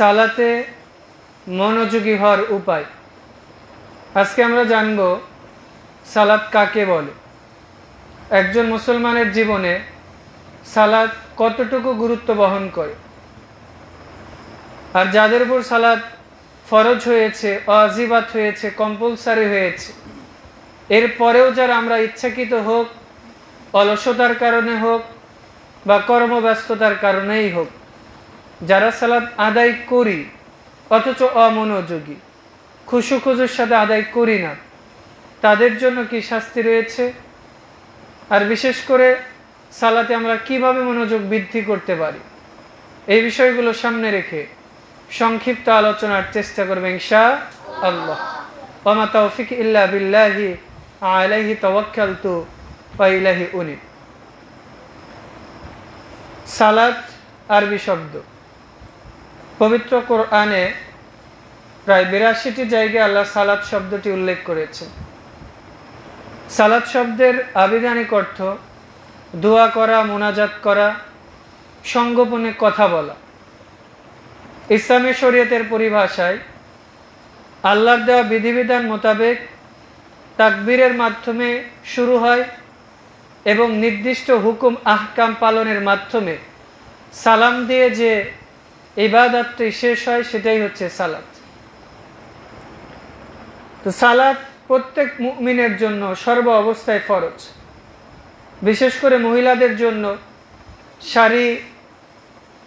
সালাতে মনোযোগী হওয়ার উপায়। আজকে আমরা জানব সালাত কাকে বলে, একজন মুসলমানের জীবনে সালাত কতটুকু গুরুত্ব বহন করে, আর যাদের উপর সালাত ফরজ হয়েছে, ওয়াজিবাত হয়েছে, কম্পালসারি হয়েছে, এরপরেও যারা আমরা ইচ্ছাকৃত হোক, অলসতার কারণে হোক বা কর্মব্যস্ততার কারণেই হোক, যারা সালাত আদায় করি অথচ অমনোযোগী, খুশুখুজুর সাথে আদায় করি না, তাদের জন্য কি শাস্তি রয়েছে? আর বিশেষ করে সালাতে আমরা কিভাবে মনোযোগ বৃদ্ধি করতে পারি, এই বিষয়গুলো সামনে রেখে সংক্ষিপ্ত আলোচনার চেষ্টা করবে ইনশাআল্লাহ। ওয়া মা তাওফিক ইল্লা বিল্লাহি আলাইহি তাওয়াক্কালতু ওয়া ইলাইহি উনীব। সালাত আরবি শব্দ। পবিত্র কোরআনে প্রায় ৮২টি জায়গায় আল্লাহ সালাত শব্দটি উল্লেখ করেছেন। সালাত শব্দের আবিধানিক অর্থ দোয়া করা, মোনাজাত করা, সংগোপনে কথা বলা। ইসলামী শরীয়তের পরিভাষায় আল্লাহর দেওয়া বিধিবিধান মোতাবেক তাকবীরের মাধ্যমে শুরু হয় এবং নির্দিষ্ট হুকুম আহকাম পালনের মাধ্যমে সালাম দিয়ে যে ইবাদতটি শেষ হয় সেটাই হচ্ছে সালাত। তো সালাত প্রত্যেক মুমিনের জন্য সর্ব অবস্থায় ফরজ। বিশেষ করে মহিলাদের জন্য সারি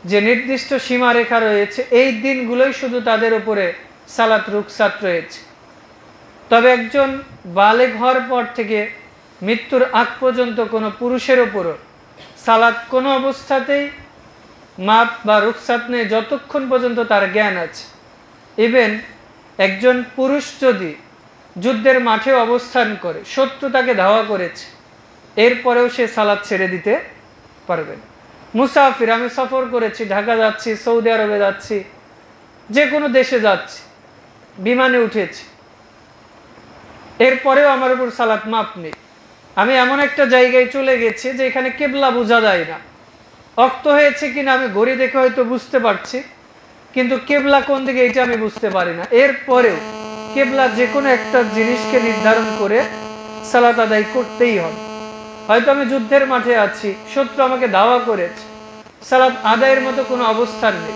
যে নির্দিষ্ট সীমারেখা রয়েছে, এই দিনগুলোই শুধু তাদের উপরে সালাত রুখসাত রয়েছে। তবে একজন বালেগ হওয়ার পর থেকে মৃত্যুর আগ পর্যন্ত কোনো পুরুষের উপরও সালাত কোনো অবস্থাতেই মাপ বা রুখসাত নেই, যতক্ষণ পর্যন্ত তার জ্ঞান আছে। ইভেন একজন পুরুষ যদি যুদ্ধের মাঠে অবস্থান করে, শত্রু তাকে ধাওয়া করেছে, এরপরেও সে সালাত ছেড়ে দিতে পারবে না। মুসাফির, আমি সফর করেছি, ঢাকা যাচ্ছি, সৌদি আরবে যাচ্ছি, যে কোনো দেশে যাচ্ছি, বিমানে উঠেছি, এরপরেও আমার উপর সালাত মাপ নেই। আমি এমন একটা জায়গায় চলে গেছি যে এখানে কেবলা বোঝা যায় না, অক্ত হয়েছে কিনা আমি ঘড়ি দেখে হয়তো বুঝতে পারছি, কিন্তু কেবলা কোন দিকে এটা আমি বুঝতে পারি না। এরপরেও কেবলা যে কোনো একটা জিনিসকে নির্ধারন করে সালাত আদায় করতেই হবে। হয়তো আমি যুদ্ধের মাঠে আছি, শত্রু আমাকে ধাওয়া করেছে, সালাত আদায়ের মতো কোনো অবস্থান নেই।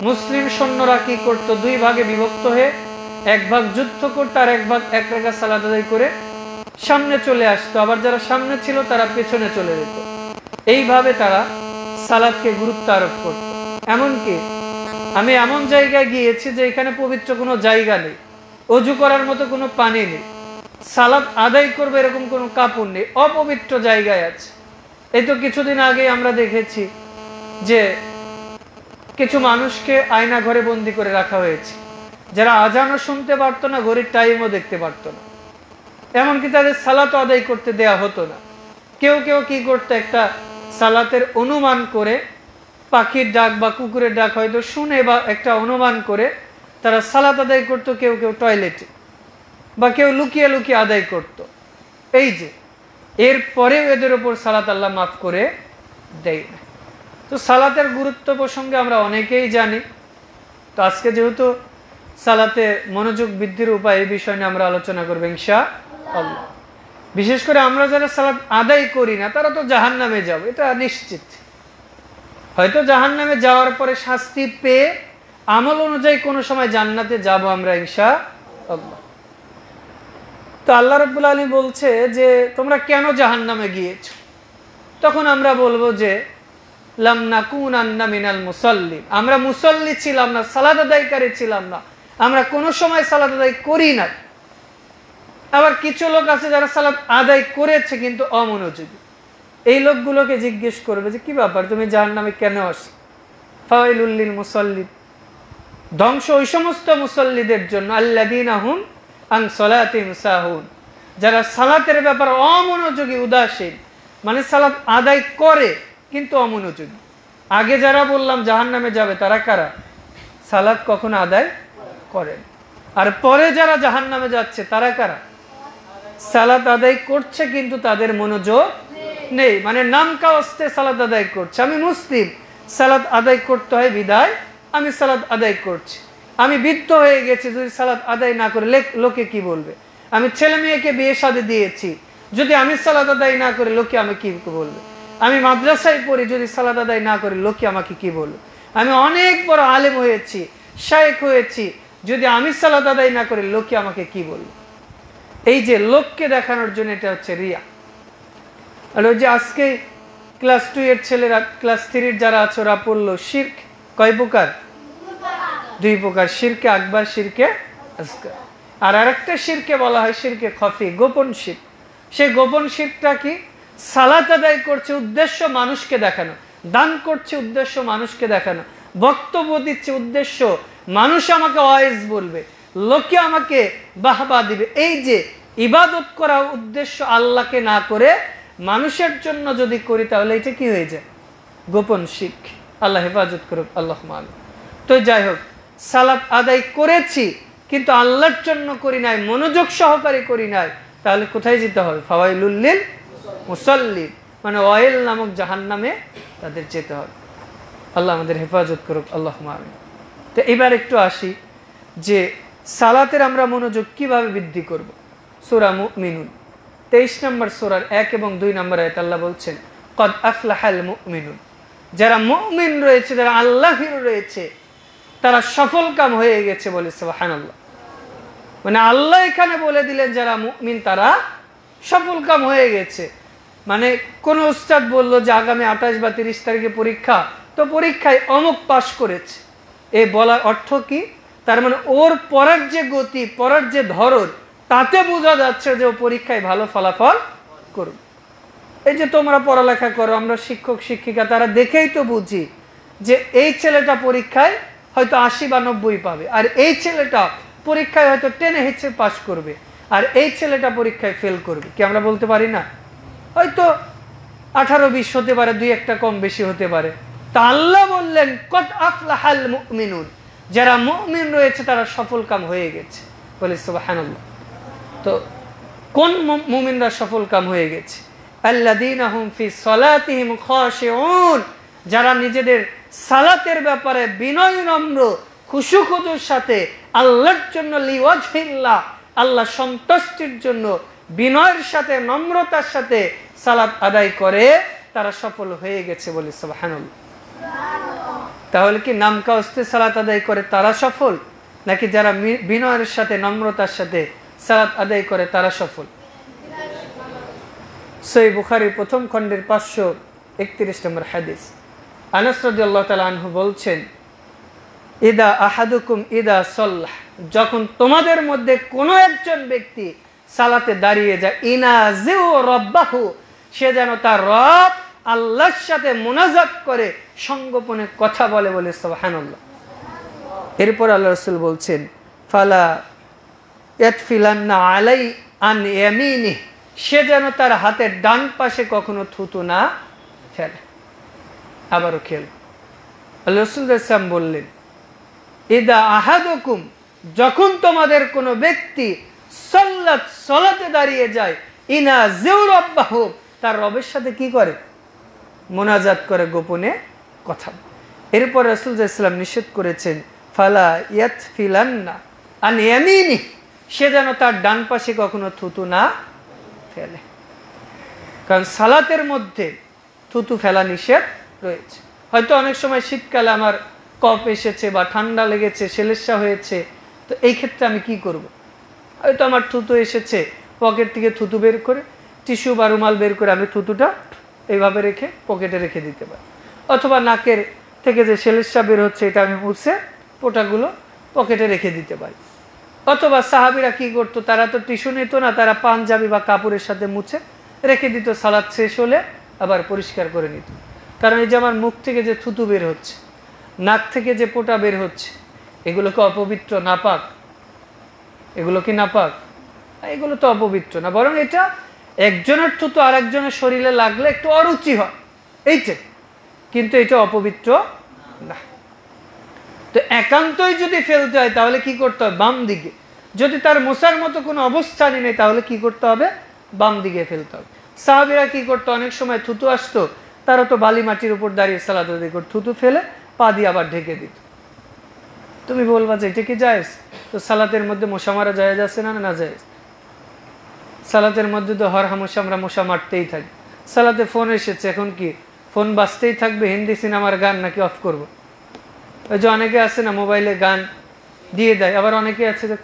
মুসলিম সৈন্যরা কি করত? দুই ভাগে বিভক্ত হয়ে এক ভাগ যুদ্ধ করতো আর এক ভাগ এক রাকাত সালাত আদায় করে সামনে চলে আসতো, আবার যারা সামনে ছিল তারা পেছনে চলে যেত। এইভাবে তারা সালাতকে গুরুত্ব আরোপ করত। এমনকি আমি এমন জায়গায় গিয়েছি যে এখানে পবিত্র কোনো জায়গা নেই, অজু করার মতো কোনো পানি নেই, সালাত আদায় করবে এরকম কোনো কাপড় নেই, অপবিত্র জায়গায় আছে। এই তো কিছুদিন আগে আমরা দেখেছি যে কিছু মানুষকে আয়না ঘরে বন্দি করে রাখা হয়েছে, যারা আজানও শুনতে পারতো না, ঘড়ির টাইমও দেখতে পারতো না, এমনকি তাদের সালাতও আদায় করতে দেয়া হতো না। কেউ কেউ কি করতো, একটা সালাতের অনুমান করে, পাখির ডাক বা কুকুরের ডাক হয়তো শুনে বা একটা অনুমান করে তারা সালাত আদায় করতো। কেউ কেউ টয়লেটে বা কেউ লুকিয়ে লুকিয়ে আদায় করত। এই যে এরপরেও এদের ওপর সালাত আল্লাহ মাফ করে দেয় না। তো সালাতের গুরুত্ব প্রসঙ্গে আমরা অনেকেই জানি। তো আজকে যেহেতু সালাতে মনোযোগ বৃদ্ধির উপায়, এই বিষয় নিয়ে আমরা আলোচনা করবো ইনশাআল্লাহ। বিশেষ করে আমরা যারা সালাত আদায় করি না তারা তো জাহান্নামে যাবে, এটা নিশ্চিত। হয়তো জাহান্নামে যাওয়ার পরে শাস্তি পেয়ে আমল অনুযায়ী কোনো সময় জান্নাতে যাব আমরা ইনশাআল্লাহ। তো আল্লাহ রাব্বুল আলামিন বলছে যে তোমরা কেন জাহান্নামে গিয়েছো? তখন আমরা বলবো যে লাম নাকুনান্না মিনাল মুসাল্লিন, আমরা মুসল্লি ছিলাম না, সালাত আদায়কারী ছিলাম না, আমরা কোনো সময় সালাত আদায় করি না। আবার কিছু লোক আছে যারা সালাত আদায় করেছে কিন্তু অমনোযোগী। এই লোকগুলোকে জিজ্ঞেস করবে যে কি ব্যাপার, তুমি জাহান্নামে কেন আসো? ফাওয়াইলুল লিল মুসাল্লিন, ধ্বংস ওই সমস্ত মুসল্লিদের জন্য, আল্লাযীনা হুম আন সালাতিহিম সাহুন, যারা সালাতের ব্যাপারে অমনোযোগী, উদাসীন, মানে সালাত আদায় করে কিন্তু অমনোযোগী। আগে যারা বললাম জাহান্নামে যাবে তারা কারা? সালাত কখনো আদায় করেন। আর পরে যারা জাহান্নামে যাচ্ছে তারা কারা? সালাত আদায় করছে কিন্তু তাদের মনোযোগ নেই, মানে নাম কাওয়াস্তে সালাত আদায় করছে। আমি মুসলিম, সালাত আদায় করতে হয় বিদায় আমি সালাত আদায় করছি, আমি বৃদ্ধ হয়ে গেছি, যদি সালাত আদায় না করে লোকে কি বলবে? আমি ছেলে মেয়েকে বিয়ে শাদী দিয়েছি, যদি আমি সালাত আদায় না করে লোকে আমাকে কি বলবে? আমি মাদ্রাসায় পড়ি, যদি সালাত আদায় না করে লোকে আমাকে কি বলবে? আমি অনেক বড় আলেম হয়েছি, শায়েখ হয়েছি, যদি আমি সালাত আদায় না করে লোকে আমাকে কি বলবে? এই যে লোককে দেখানোর জন্য, এটা হচ্ছে রিয়া। আর ওই যে আজকে ক্লাস 2 এর ছেলেরা, ক্লাস 3 এর যারা আছে ওরা পড়লো শিরক কয় প্রকার? 2 প্রকার, শিরকে আকবার, শিরকে আসগার। আর আরেকটা শিরকে বলা হয় শিরকে খফি, গোপন শিরক। সেই গোপন শিরকটা কি? সালাত আদায় করছে উদ্দেশ্য মানুষকে দেখানো, দান করছে উদ্দেশ্য মানুষকে দেখানো, বক্তব্য দিচ্ছে উদ্দেশ্য মানুষ আমাকে ওয়াইজ বলবে, লোকে আমাকে বাহবা দিবে। এই যে ইবাদত করা উদ্দেশ্য আল্লাহকে না করে মানুষের জন্য যদি করি, তাহলে এটা কি হয়ে যায়? গোপন শিরক। আল্লাহ হেফাজত করুক, আল্লাহ মান। তো যাই হোক, সালাত আদায় করেছি কিন্তু আল্লাহর জন্য করি নাই, মনোযোগ সহকারে করি নাই, তাহলে কোথায় যেতে হবে? ফাওয়াইলুল লিল মুসাল্লিন, মানে ওয়াইল নামক জাহান্নামে তাদের যেতে হবে। আল্লাহ আমাদের হেফাজত করুক, আল্লাহ মান। তো এবার একটু আসি যে সালাতের আমরা মনোযোগ কিভাবে বৃদ্ধি করব। সূরা মুমিনুন 23 নম্বর সূরার 1 এবং 2 নম্বর আয়াত আল্লাহ বলছেন, কদ আফলাহাল মুমিনুন, যারা মুমিন রয়েছে, যারা আল্লাহভীরু রয়েছে, তারা সফল কাম হয়ে গেছে। বলে সুবহানাল্লাহ। মানে আল্লাহ এখানে বলে দিলেন যারা মুমিন তারা সফল কাম হয়ে গেছে। মানে কোন উস্তাদ বলল যে আগামী 28 বা 30 তারিখে পরীক্ষা, তো পরীক্ষায় অমুক পাশ করেছে, এই বলার অর্থ কি? তার মানে ওর পড়ার যে গতি, পড়ার যে ধরন, তাতে বোঝা যাচ্ছে যে ও পরীক্ষায় ভালো ফলাফল করবে। এই যে তোমরা পড়ালেখা করো, আমরা শিক্ষক শিক্ষিকা, তারা দেখেই তো বুঝি যে এই ছেলেটা পরীক্ষায় হয়তো 80 বা 90 পাবে, আর এই ছেলেটা পরীক্ষায় হয়তো টেনে হেঁচে পাস করবে, আর এই ছেলেটা পরীক্ষায় ফেল করবে। কি আমরা বলতে পারি না? হয়তো 18-20 হতে পারে, 2-1টা কম বেশি হতে পারে। তা আল্লাহ বললেন কদ আফলাহাল মুমিনুন, যারা মুমিন রয়েছে তারা সফল কাম হয়ে গেছে। বলে সুবহানাল্লাহ। তো কোন মুমিনরা সফল কাম হয়ে গেছে? আল্লাযীনা হুম ফি সালাতিহিম খাশিউন, যারা নিজেদের সালাতের ব্যাপারে বিনয় নম্র খুশু খুজুর সাথে আল্লাহর জন্য লিওয়াজহিল্লাহ, আল্লাহ সন্তুষ্টির জন্য বিনয়ের সাথে নম্রতার সাথে সালাত আদায় করে, তারা সফল হয়ে গেছে। বলে সুবহানাল্লাহ। তাহলে কি নামকা হস্তে সালাত আদায় করে তারা সফল, নাকি যারা বিনয়ের সাথে নম্রতার সাথে সালাত আদায় করে তারা সফল? সহিহ বুখারীর প্রথম খণ্ডের 531 নম্বর হাদিস, আনাস রাদিয়াল্লাহু তাআলা আনহু বলছেন, ইদা আহাদুকুম ইদা সাল্লাহ, যখন তোমাদের মধ্যে কোনো একজন ব্যক্তি সালাতে দাঁড়িয়ে যায়, ইনাজিউ রাব্বাহু, সে যেন তার রব আল্লাহর সাথে মুনাজাত করে, সংগোপনে কথা বলে। বলে সুবহানাল্লাহ। এরপর আল্লাহ রাসূল বলছেন, ফালা ইয়াতফিলান্না আলাই আন ইয়ামিনি, সে যেন তার হাতের ডান পাশে কখনো থুতু না ফেলে। আবারও খেল, আল্লাহ রাসূল সাল্লাল্লাহু বললেন, ইদা আহাদুকুম, যখন তোমাদের কোনো ব্যক্তি সালাতে দাঁড়িয়ে যায়, ইনাজিউ রাব্বাহু, তার রবের সাথে কি করে? মুনাজাত করে, গোপনে কথা। এরপর রাসূল সাল্লাল্লাহু আলাইহি ওয়াসাল্লাম নিষেধ করেছেন, ফালা ইয়াতফিলান্না আন ইয়ামিনি, সে যেন তার ডান পাশে কখনো থুতু না ফেলে। কারণ সালাতের মধ্যে থুতু ফেলা নিষেধ রয়েছে। হয়তো অনেক সময় শীতকালে আমার কফ এসেছে বা ঠান্ডা লেগেছে, সেলেসা হয়েছে, তো এই ক্ষেত্রে আমি কি করব? হয়তো আমার থুতু এসেছে, পকেট থেকে থুতু বের করে, টিস্যু বা রুমাল বের করে আমি থুতুটা এইভাবে রেখে পকেটে রেখে দিতে পারি। অথবা নাকের থেকে যে সেলেসা বের হচ্ছে, এটা আমি মুছে পোটাগুলো পকেটে রেখে দিতে পারি। অথবা সাহাবীরা কি করতো, তারা তো টিস্যু নিত না, তারা পাঞ্জাবি বা কাপড়ের সাথে মুছে রেখে দিত, সালাত শেষ হলে আবার পরিষ্কার করে নিত। কারণ এই যে আমার মুখ থেকে যে থুতু বের হচ্ছে, নাক থেকে যে পোটা বের হচ্ছে, এগুলো কি অপবিত্র, নাপাক? এগুলো কি নাপাক? এগুলো তো অপবিত্র না, বরং এটা একজনের থুতু আর একজনের শরীরে লাগলে একটু অরুচি হয়, এইটা, কিন্তু এটা অপবিত্র না। তো একান্তই যদি ফেলতে হয় তাহলে কি করতে হবে? বাম দিকে। যদি তার মোছার মতো কোনো অবস্থানই নেই তাহলে কি করতে হবে? বাম দিকে ফেলতে হবে। সাহাবীরা কি করতো, অনেক সময় থুতু আসতো, তারা তো বালি মাটির উপর দাঁড়িয়ে সালাত আদায় করত, থুতু ফেলে পা দিয়ে আবার ঢেকে দিত। তুমি বলবা যে এটা কি জায়েজ? তো সালাতের মধ্যে মশা মারা জায়েজ আছে না? না জায়েজ। সালাতের মধ্যে তো হর হামেশা আমরা মশা মারতেই থাকি। সালাতে ফোন এসেছে, এখন কি ফোন বাজতেই থাকবে? হিন্দি সিনেমার গান নাকি অফ করব? ওই যে অনেকে আছে না মোবাইলে গান দিয়ে দেয়, আবার অনেকে আছে যে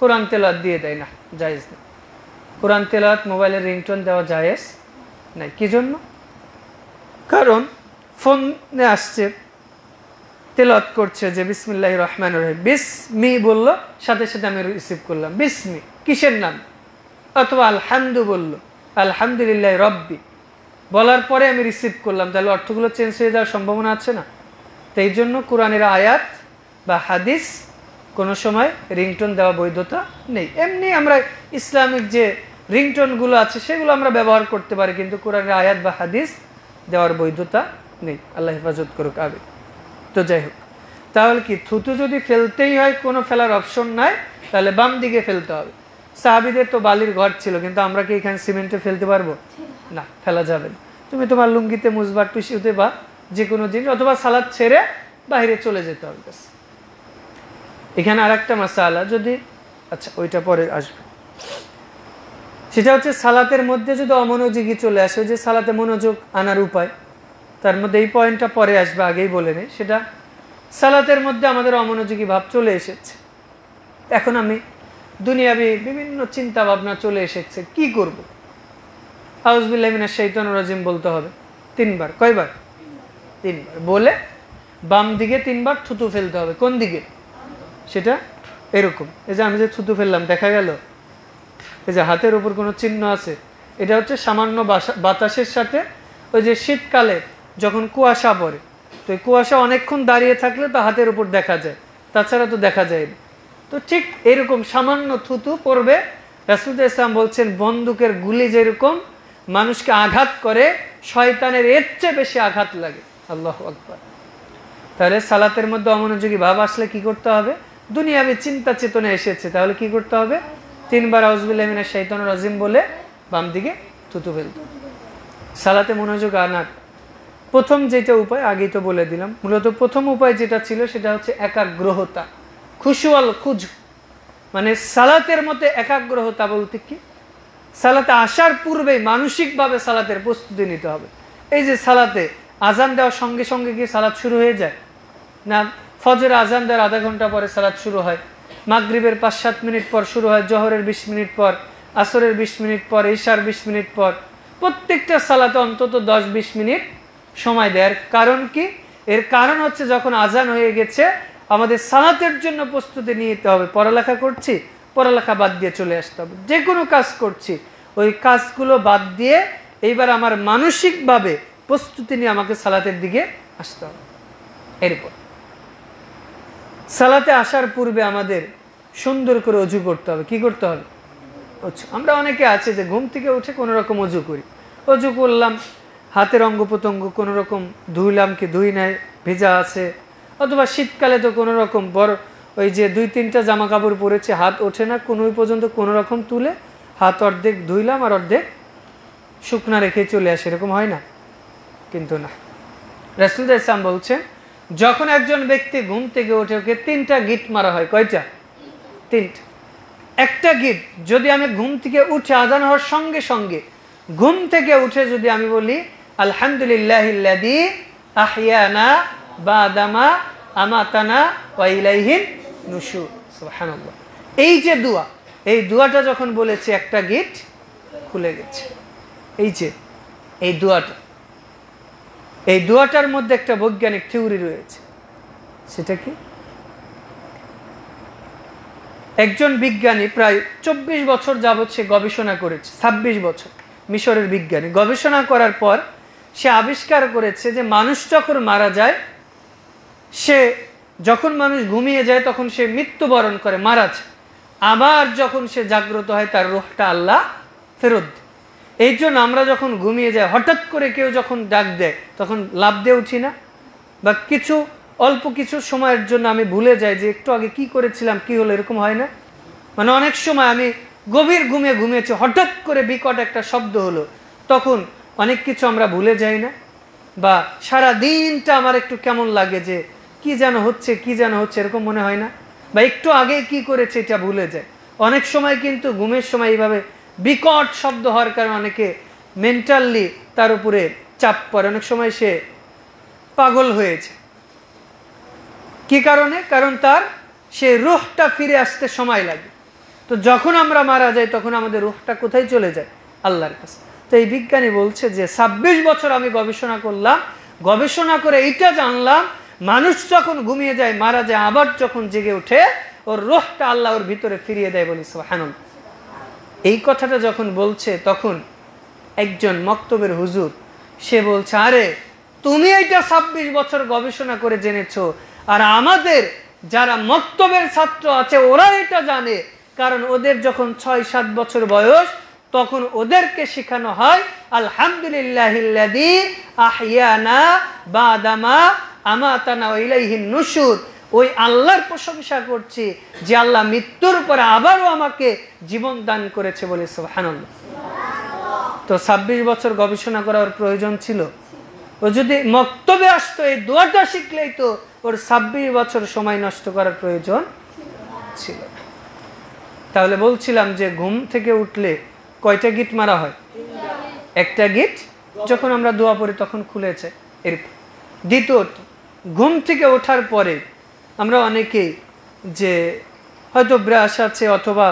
কোরআন তেলাওয়াত দিয়ে দেয়। না, জায়েজ না। কোরআন তেলাওয়াত মোবাইলের রিংটোন দেওয়া জায়েজ নাই। কি জন্য? কারণ ফোনে আসছে, তেলাওয়াত করছে যে বিসমিল্লাহির রহমানির রহিম, বিসমি বলল, সাথে সাথে আমি রিসিভ করলাম বিসমি, কিসের নাম? অথবা আলহামদু বলল, আলহামদুলিল্লাহ রব্বি বলার পরে আমি রিসিভ করলাম, তাহলে অর্থগুলো চেঞ্জ হয়ে যাওয়ার সম্ভাবনা আছে না? তো এই জন্য কোরআনের আয়াত বা হাদিস কোনো সময় রিংটোন দেওয়া বৈধতা নেই। এমনি আমরা ইসলামিক যে রিংটোনগুলো আছে সেগুলো আমরা ব্যবহার করতে পারি, কিন্তু কোরআনের আয়াত বা হাদিস দেওয়ার বৈধতা নেই। আল্লাহ হেফাজত করুক। আবে তো যাই হোক, তাহলে কি থুতু যদি ফেলতেই হয়, কোনো ফেলার অপশন নাই, তাহলে বাম দিকে ফেলতে হবে। সাহাবীদের তো বালির ঘর ছিল, কিন্তু আমরা কি এখানে সিমেন্টে ফেলতে পারবো? না, ফেলা যাবে না। তুমি তোমার লুঙ্গিতে মুজবা, টুসিতে বা যে কোনো জিনিস, অথবা সালাদ ছেড়ে বাইরে চলে যেতে হবে। এখানে আর একটা মাসালা, যদি আচ্ছা ওইটা পরে আসবে, সেটা হচ্ছে সালাতের মধ্যে যদি অমনোযোগী চলে আসে, যে সালাতে মনোযোগ আনার উপায়, তার মধ্যে এই পয়েন্টটা পরে আসবে, আগেই বলে নেই। সেটা সালাতের মধ্যে আমাদের অমনোযোগী ভাব চলে এসেছে, এখন আমি দুনিয়াবি বিভিন্ন চিন্তা ভাবনা চলে এসেছে, কি করব? আউযুবিল্লাহি মিনাশ শাইতানির রাজিম বলতে হবে 3 বার। কয়বার? 3 বার বলে বাম দিকে 3 বার থুতু ফেলতে হবে। কোন দিকে? সেটা এরকম, এই যে আমি যে থুতু ফেললাম, দেখা গেল এই যে হাতের উপর কোনো চিহ্ন আছে, এটা হচ্ছে সামান্য বাতাসের সাথে, ওই যে শীতকালে যখন কুয়াশা পড়ে, তো এই কুয়াশা অনেকক্ষণ দাঁড়িয়ে থাকলে তো হাতের উপর দেখা যায়, তাছাড়া তো দেখা যায় না। তো ঠিক এরকম সামান্য থুতু পড়বে। রাসূল ইসলাম বলছেন, বন্দুকের গুলি যেরকম মানুষকে আঘাত করে, শয়তানের এর চেয়ে বেশি আঘাত লাগে। আল্লাহু আকবার। তাহলে সালাতের মধ্যে অমনোযোগী ভাব আসলে কি করতে হবে? দুনিয়াবি চিন্তা চেতনা এসেছে, তাহলে কি করতে হবে? 3 বার আউযুবিল্লাহি মিনাশ শাইতানির রাজিম বলে বাম দিকে থুতু ফেলতে হবে। সালাতে মনোযোগ আনার প্রথম যেটা উপায়, আগেই তো বলে দিলাম, মূলত প্রথম উপায় যেটা ছিল সেটা হচ্ছে একাগ্রতা, খুশুয়াল খুজ, মানে সালাতের মধ্যে একাগ্রতা বলতে কি? সালাতে আসার পূর্বেই মানসিকভাবে সালাতের প্রস্তুতি নিতে হবে। এই যে সালাতে আজান দেওয়ার সঙ্গে সঙ্গে কি সালাত শুরু হয়ে যায় না? ফজর আজান দেওয়ার আধা ঘন্টা পরে সালাত শুরু হয়, মাগরিবের 5-7 মিনিট পর শুরু হয়, জোহরের 20 মিনিট পর, আসরের 20 মিনিট পর, ইশার 20 মিনিট পর, প্রত্যেকটা সালাতে অন্তত 10-20 মিনিট সময় দেয়। এর কারণ কি? এর কারণ হচ্ছে যখন আজান হয়ে গেছে আমাদের সালাতের জন্য প্রস্তুতি নিতে হবে। পড়ালেখা করছি, পড়ালেখা বাদ দিয়ে চলে আসতে হবে। যে কোনো কাজ করছি, ওই কাজগুলো বাদ দিয়ে এইবার আমার মানসিকভাবে প্রস্তুতি নিয়ে আমাকে সালাতের দিকে আসতে হবে। এরপর সালাতে আসার পূর্বে আমাদের সুন্দর করে অজু করতে হবে। কি করতে হবে? আমরা অনেকে আছে যে ঘুম থেকে উঠে কোনো রকম অজু করি, অজু করলাম, হাতের অঙ্গ প্রত্যঙ্গ কোনো রকম ধুইলাম কি ধুই নাই, ভেজা আছে, অথবা শীতকালে তো কোনো রকম বড় ওই যে 2-3টা জামা কাপড় পরেছে, হাত ওঠে না কোনো পর্যন্ত, কোনো রকম তুলে হাত অর্ধেক ধুইলাম আর অর্ধেক শুকনা রেখে চলে আসে, এরকম হয় না? কিন্তু না, রাসূল ইসলাম বলছেন, যখন একজন ব্যক্তি ঘুম থেকে ওঠে ওকে 3টা গিট মারা হয়। কয়টা? 3টা। একটা গিট যদি আমি ঘুম থেকে উঠে আজান হওয়ার সঙ্গে সঙ্গে ঘুম থেকে উঠে যদি আমি বলি আলহামদুলিল্লাহিল্লাযী আহইয়ানা বাদামা আমাতানা ওয়া ইলাইহিন নুশুর, সুবহানাল্লাহ, এই যে দোয়া, এই দোয়াটা যখন বলেছি একটা গিট খুলে গেছে। এই যে এই দোয়াটার মধ্যে একটা বৈজ্ঞানিক থিওরি রয়েছে। সেটা কি? একজন বিজ্ঞানী প্রায় 24 বছর যাবৎ সে গবেষণা করেছে, 26 বছর, মিশরের বিজ্ঞানী গবেষণা করার পর সে আবিষ্কার করেছে যে মানুষ যখন মারা যায়, সে যখন মানুষ ঘুমিয়ে যায় তখন সে মৃত্যুবরণ করে, মারা যায়, আবার যখন সে জাগ্রত হয় তার রূহটা আল্লাহ ফেরত দেয়। এই জন্য আমরা যখন ঘুমিয়ে যাই, হঠাৎ করে কেউ যখন ডাক দেয় তখন লাফ দিয়ে উঠি না? বা অল্প কিছু সময়ের জন্য আমি ভুলে যাই যে একটু আগে কি করেছিলাম, কি হলো, এরকম হয় না? মানে অনেক সময় আমি গভীর ঘুমিয়েছি, হঠাৎ করে বিকট একটা শব্দ হলো, তখন অনেক কিছু আমরা ভুলে যাই না? বা সারা দিনটা আমার একটু কেমন লাগে যে কি যেন হচ্ছে এরকম মনে হয় না? বা একটু আগে কি করেছে এটা ভুলে যায়। অনেক সময় কিন্তু ঘুমের সময় এইভাবে বিকট শব্দ হওয়ার কারণে অনেকে মেন্টালি তার উপরে চাপ পড়ে, অনেক সময় সে পাগল হয়েছে। কি কারণে? কারণ তার সে রুহটা ফিরে আসতে সময় লাগে। তো যখন আমরা মারা যাই তখন আমাদের রুহটা কোথায় চলে যায়? আল্লাহর কাছে। তো এই বিজ্ঞানী বলছে যে 26 বছর আমি গবেষণা করলাম, গবেষণা করে এইটা জানলাম, মানুষ যখন ঘুমিয়ে যায় মারা যায়, আবার যখন জেগে ওঠে ওর রুহটা আল্লাহ ওর ভিতরে ফিরিয়ে দেয়। বলি সুবহানাল্লাহ। এই কথাটা যখন বলছে তখন একজন মক্তবের হুজুর সে বলছে, আরে তুমি এইটা 26 বছর গবেষণা করে জেনেছো, আর আমাদের যারা মক্তবের ছাত্র আছে ওরা এটা জানে, কারণ ওদের যখন 6-7 বছর বয়স তখন ওদেরকে শেখানো হয় আলহামদুলিল্লাহিল্লাযী আহইয়ানা বাদামা আমাতানা ওয়া ইলাইহিন নুশুর। ওই আল্লাহর প্রশংসা করছি যে আল্লাহ মৃত্যুর পরে আবারও আমাকে জীবন দান করেছে। বলে সুবহানাল্লাহ। তো 26 বছর গবেষণা করার প্রয়োজন ছিল? ও যদি মক্তবে আসতো এই দোয়াটা শিখলেই তো ওর 26 বছর সময় নষ্ট করার প্রয়োজন ছিল। তাহলে বলছিলাম যে ঘুম থেকে উঠলে কয়টা গিট মারা হয়? একটা গিট যখন আমরা দোয়া পড়ি তখন খুলেছে। এর দ্বিতীয়ত, ঘুম থেকে ওঠার পরে আমরা অনেকেই যে হয়তো ব্রাশ আছে অথবা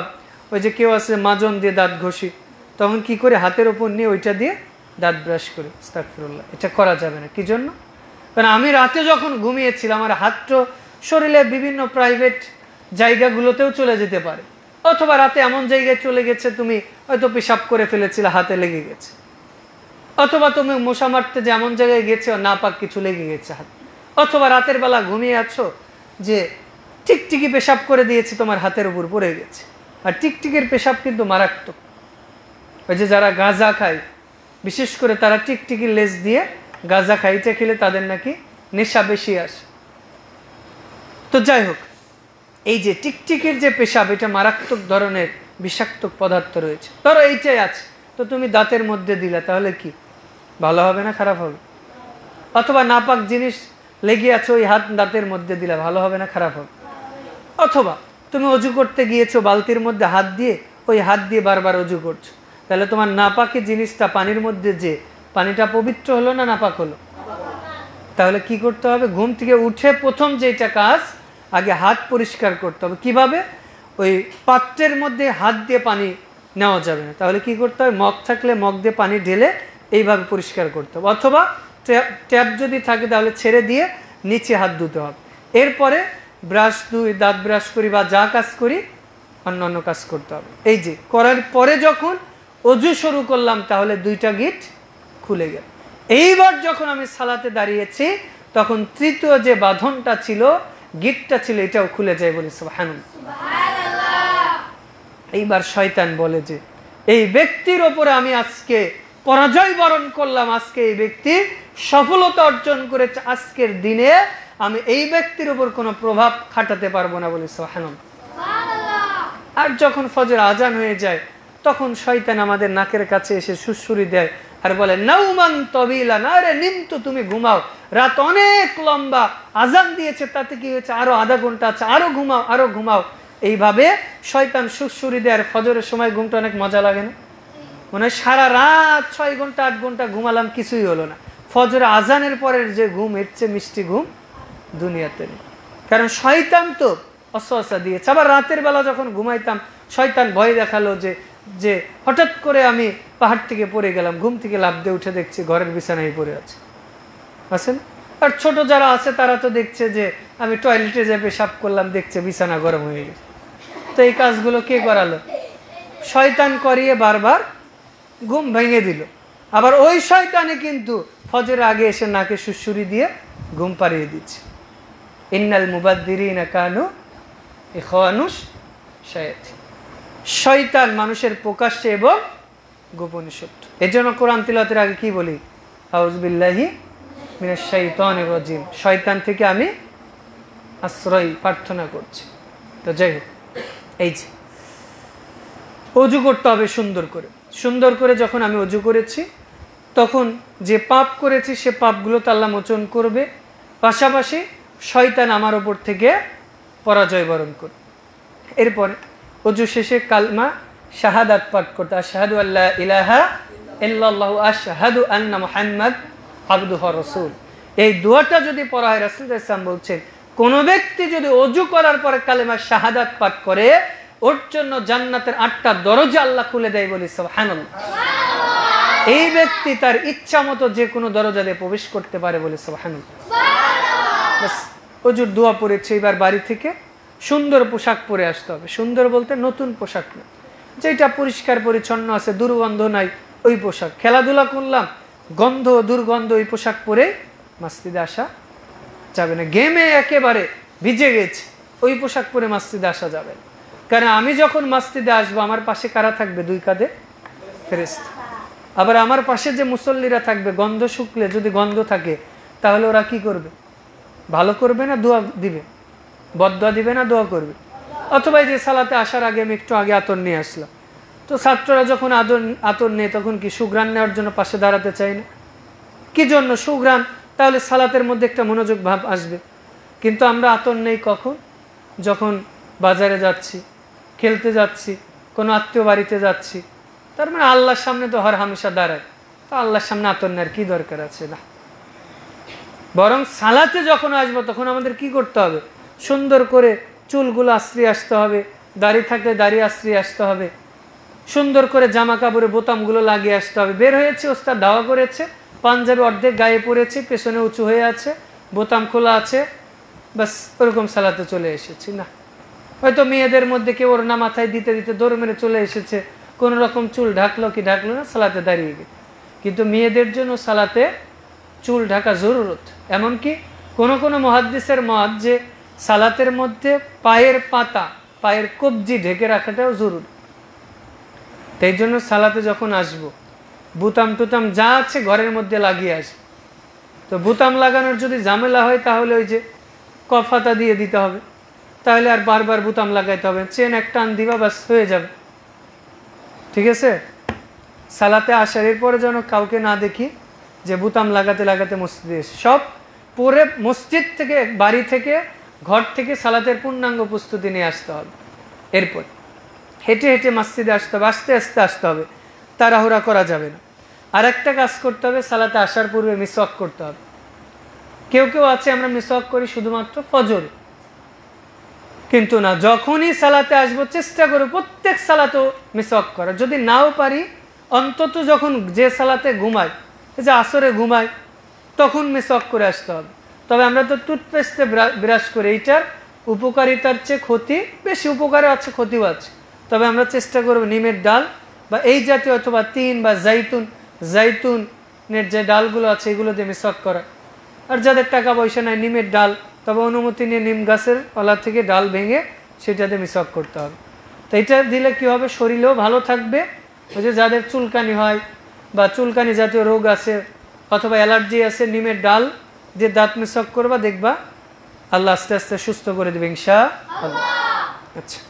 ওই যে কেউ আছে মাজন দিয়ে দাঁত ঘষি, তখন কি করে হাতের ওপর নিয়ে ওইটা দিয়ে দাঁত ব্রাশ করি। আস্তাগফিরুল্লাহ। এটা করা যাবে না। কি জন্য? কারণ আমি রাতে যখন ঘুমিয়েছিলাম আমার হাতটা শরীরে বিভিন্ন প্রাইভেট জায়গাগুলোতেও চলে যেতে পারে, অথবা রাতে এমন জায়গায় চলে গেছে তুমি হয়তো পেশাব করে ফেলেছিলে, হাতে লেগে গেছে, অথবা তুমি মশা মারতে যে এমন জায়গায় গেছে নাপাক কিছু লেগে গেছে হাত, অথবা রাতের বেলা ঘুমিয়ে আছো যে টিকটিকি পেশাব করে দিয়েছে তোমার হাতের উপর পড়ে গেছে। আর টিকটিকির পেশাব কিন্তু মারাত্মক। ওই যে যারা গাঁজা খায় বিশেষ করে তারা টিকটিকির লেজ দিয়ে গাঁজা খাইতে খেলে তাদের নাকি নেশা বেশি আসে। তো যাই হোক, এই যে টিকটিকির যে পেশাব এটা মারাত্মক ধরনের বিষাক্ত পদার্থ রয়েছে। ধরো এইটাই আছে, তো তুমি দাঁতের মধ্যে দিলে তাহলে কি ভালো হবে না খারাপ হবে? অথবা নাপাক জিনিস লেগে আছে ওই হাত দাঁতের মধ্যে দিলে ভালো হবে না খারাপ হবে? অথবা তুমি অজু করতে গিয়েছো বালতির মধ্যে হাত দিয়ে, ওই হাত দিয়ে বারবার অজু করছো, তাহলে তোমার নাপাকি জিনিসটা পানির মধ্যে যে পানিটা পবিত্র হলো না নাপাক হলো? তাহলে কি করতে হবে? ঘুম থেকে উঠে প্রথম যেটা কাজ, আগে হাত পরিষ্কার করতে হবে। কিভাবে? ওই পাত্রের মধ্যে হাত দিয়ে পানি নেওয়া যাবে না, তাহলে কি করতে হবে? মগ থাকলে মগ দিয়ে পানি ঢেলে এইভাবে পরিষ্কার করতে হবে, অথবা ট্যাপ যদি থাকে তাহলে ছেড়ে দিয়ে নিচে হাত ধুতে হবে। এরপরে ব্রাশ ধুই, দাঁত ব্রাশ করি বা যা কাজ করি অন্য কাজ করতে হবে। এই যে করার পরে যখন অজু শুরু করলাম তাহলে দুইটা গিট খুলে গেল। এইবার যখন আমি সালাতে দাঁড়িয়েছি তখন তৃতীয় যে বাঁধনটা ছিল, গিটটা ছিল, এটাও খুলে যায়। বলি সুবহানাল্লাহ। এইবার শয়তান বলে যে এই ব্যক্তির ওপরে আমি আজকে পরাজয় বরণ করলাম, আজকে এই ব্যক্তি সফলতা অর্জন করেছে, আজকের দিনে আমি এই ব্যক্তির উপর কোনো প্রভাব খাটাতে পারবো না। বলি সুবহানাল্লাহ। আর যখন ফজর আজান হয়ে যায় তখন শয়তান আমাদের নাকের কাছে এসে সুরসুরি দেয় আর বলে নাউমান তবিলা, না রে নিমতো তুমি ঘুমাও, রাত অনেক লম্বা, আজান দিয়েছে তাতে কি হয়েছে, আরো আধা ঘন্টা আছে, আরো ঘুমাও আরো ঘুমাও। এইভাবে শয়তান সুরসুরি দেয়। আর ফজরের সময় ঘুমটা অনেক মজা লাগে না? মনে হয় সারা রাত 6 ঘন্টা 8 ঘন্টা ঘুমালাম, কিছুই হলো না। ফজর আজানের পরের যে ঘুম এর চেয়ে মিষ্টি ঘুম দুনিয়াতে নেই। কারণ শয়তান তো অসওয়াসা দিয়েছে। আবার রাতের বেলা যখন ঘুমাইতাম শয়তান ভয় দেখালো যে হঠাৎ করে আমি পাহাড় থেকে পড়ে গেলাম, ঘুম থেকে লাফ দিয়ে উঠে দেখছি ঘরের বিছানায় পড়ে আছে। আছেন? আর ছোট যারা আছে তারা তো দেখছে যে আমি টয়লেটে যেয়ে পেশাব করলাম, দেখছে বিছানা গরম হয়ে গেছে। তো এই কাজগুলো কে করালো? শয়তান করিয়ে বারবার ঘুম ভেঙে দিল। আবার ওই শয়তানে কিন্তু ফজরের আগে এসে নাকে সুরসুরি দিয়ে ঘুম পাড়িয়ে দিচ্ছে। ইন্নাল মুবাদ্দিরিনা কানু ইখওয়ানুশ শায়াতিন। শয়তান মানুষের প্রকাশ্যে এবং গোপনে শত্রু। এজন্য কোরআন তিলাওয়াতের আগে কি বলি? আউযু বিল্লাহি মিনাশ শাইতানির রাজিম। শয়তান থেকে আমি আশ্রয় প্রার্থনা করছি। তো যাই হোক, এই যে অজু করতে হবে সুন্দর করে। যখন আমি অজু করেছি তখন যে পাপ করেছি সে পাপগুলো তো আল্লাহ মোচন করবে, পাশাপাশি শয়তান আমার উপর থেকে পরাজয় বরণ করবে। এরপরে ওযু শেষে কালমা শাহাদাত পাঠ করতে, আশহাদু আল্লা ইলাহা ইল্লাল্লাহু আশহাদু আন্না মুহাম্মাদ আবদুহু ওয়া রাসূল। এই দোয়াটা যদি পড়া হয়, রাসূল সাল্লাল্লাহু আলাইহি ওয়াসাল্লাম বলছেন কোন ব্যক্তি যদি ওযু করার পরে কালেমা শাহাদাত পাঠ করে ওর জন্য জান্নাতের 8টা দরজা আল্লাহ খুলে দেয়, বলি সুবহানাল্লাহ। এই ব্যক্তি তার ইচ্ছা মতো যে কোনো দরজা দিয়ে প্রবেশ করতে পারে, বলি সুবহানাল্লাহ। বাস ওযুর দোয়া পড়েছে, এবার বাড়ি থেকে সুন্দর পোশাক পরে আসতে হবে। সুন্দর বলতে নতুন পোশাক না, যেটা পরিষ্কার পরিচ্ছন্ন আছে, দুর্গন্ধ নাই ওই পোশাক। খেলাধুলা করলাম, গন্ধ দুর্গন্ধ ওই পোশাক পরে মসজিদে আসা যাবে না। গেমে একেবারে ভিজে গেছে, ওই পোশাক পরে মসজিদে আসা যাবে না। কারণ আমি যখন মসজিদে আসবো আমার পাশে কারা থাকবে? 2 কাঁধে ফেরেশতা। আবার আমার পাশে যে মুসল্লিরা থাকবে, গন্ধ শুকলে যদি গন্ধ থাকে তাহলে ওরা কি করবে? ভালো করবে না দোয়া দিবে? বদদোয়া দিবে না দোয়া করবে? অথবা এই যে সালাতে আসার আগে আমি একটু আগে আতর নিয়ে আসলাম, তো ছাত্ররা যখন আতর নেয় তখন কি সুঘ্রাণ নেওয়ার জন্য পাশে দাঁড়াতে চাই না? কি জন্য? সুঘ্রাণ, তাহলে সালাতের মধ্যে একটা মনোযোগ ভাব আসবে। কিন্তু আমরা আতর নেই কখন? যখন বাজারে যাচ্ছি, খেলতে যাচ্ছি, কোনো আত্মীয় বাড়িতে যাচ্ছি, তার মানে আল্লাহর সামনে তো হর হামেশা দাঁড়ায়, তো আল্লাহর সামনে আতর নেওয়ার কি দরকার আছে? না, বরং সালাতে যখন আসবো তখন আমাদের কি করতে হবে? সুন্দর করে চুলগুলো আশ্রিয়ে আসতে হবে, দাড়ি থাকলে দাড়ি আশ্রিয়ে আসতে হবে, সুন্দর করে জামা কাপড়ের বোতামগুলো লাগিয়ে আসতে হবে। বের হয়েছে, ওস্তাদ দাওয়া করেছে, পাঞ্জাবি অর্ধেক গায়ে পড়েছে, পেছনে উঁচু হয়ে আছে, বোতাম খোলা আছে, বাস ওরকম সালাতে চলে এসেছি। না, হয়তো মেয়েদের মধ্যে কেউ ওড়না মাথায় দিতে দিতে দৌড় মেরে চলে এসেছে, কোনো রকম চুল ঢাকলো কি ঢাকলো না, সালাতে দাঁড়িয়ে গেল। কিন্তু মেয়েদের জন্য সালাতে চুল ঢাকা জরুরত। এমনকি কোনো কোনো মুহাদ্দিসের মত যে সালাতের মধ্যে পায়ের পাতা, পায়ের কবজি ঢেকে রাখাটাও জরুরি। তাই জন্য সালাতে যখন আসবো বুতাম টুতাম যা আছে ঘরের মধ্যে লাগিয়ে আসবো। তো বুতাম লাগানোর যদি ঝামেলা হয় তাহলে ওই যে কফাতা দিয়ে দিতে হবে, তাহলে আর বারবার বুতাম লাগাইতে হবে, চেন এক টান দিবা বাস হয়ে যাবে। ঠিক আছে? সালাতে আসার এরপরে যেন কাউকে না দেখি যে বুতাম লাগাতে লাগাতে মসজিদে এসে, সব পরে মসজিদ থেকে, বাড়ি থেকে, ঘর থেকে সালাতের পূর্ণাঙ্গ প্রস্তুতি নিয়ে আসতে হবে। এরপর হেঁটে হেঁটে মসজিদে আসতে হবে, আস্তে আস্তে আসতে হবে, তাড়াহুড়া করা যাবে না। আর একটা কাজ করতে হবে, সালাতে আসার পূর্বে মিসওয়াক করতে হবে। কেউ কেউ আছে আমরা মিসওয়াক করি শুধুমাত্র ফজর, কিন্তু না, যখনই সালাতে আসবো চেষ্টা করো প্রত্যেক সালাতেও মিসওয়াক করা। যদি নাও পারি অন্তত যখন যে সালাতে ঘুমাই, এই যে আসরে ঘুমাই, তখন মিসওয়াক করে আসতে হবে। তবে আমরা তো টুথপেস্টে ব্রাশ করি, এইটার উপকারিতার চেয়ে ক্ষতি বেশি, উপকারও আছে ক্ষতিও আছে। তবে আমরা চেষ্টা করব নিমের ডাল বা এই জাতীয়, অথবা তিন বা জাইতুনের যে ডালগুলো আছে এগুলো দিয়ে মিসওয়াক করা। আর যাদের টাকা পয়সা নাই, নিমের ডাল, তবে অনুমতি নিয়ে নিম গাছের তলা থেকে ডাল ভেঙে সেটাতে মিসওয়াক করতে হবে। তো এটা দিলে কি হবে? শরীরেও ভালো থাকবে। ওই যে যাদের চুলকানি হয় বা চুলকানি জাতীয় রোগ আছে অথবা অ্যালার্জি আছে, নিমের ডাল দিয়ে দাঁত মিসওয়াক করবা, দেখবা আল্লাহ আস্তে আস্তে সুস্থ করে দেবে ইনশাআল্লাহ। আচ্ছা,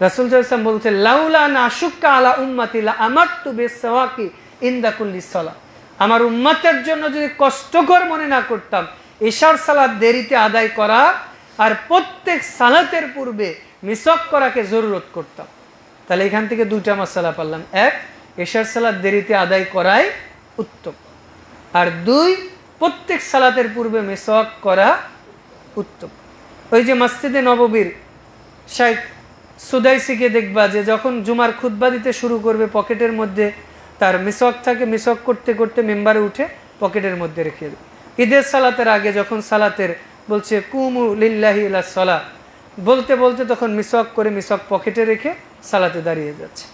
রাসূল সাল্লাল্লাহু আলাইহি ওয়াসাল্লাম বলছেন লাউলা না আশুক্কা আলা উম্মতি লা আমারতু বিসওয়াকি ইনদা কুল্লি সালাহ। আমার উম্মতের জন্য যদি কষ্টকর মনে না করতাম ইশার সালাত দেরিতে আদায় করা আর প্রত্যেক সালাতের পূর্বে মিসওয়াক করাকে জরুরত করতাম, তাহলে এখান থেকে 2টা মাসালা পারলাম। 1, ইশার সালাত দেরিতে আদায় করাই উত্তম, আর 2, প্রত্যেক সালাতের পূর্বে মিসওয়াক করা উত্তম। ওই যে মসজিদে নববীর শাইখ সুদাইসিকে দেখবা যে যখন জুমার খুতবা দিতে শুরু করবে পকেটের মধ্যে তার মিসওয়াক থাকে, মিসওয়াক করতে করতে মেম্বারে উঠে পকেটের মধ্যে রেখে দেবে। ঈদের সালাতের আগে যখন সালাতের বলছে কুমু লিল্লাহি ইলা সালাহ বলতে বলতে তখন মিসওয়াক করে মিসওয়াক পকেটে রেখে সালাতে দাঁড়িয়ে যাচ্ছে।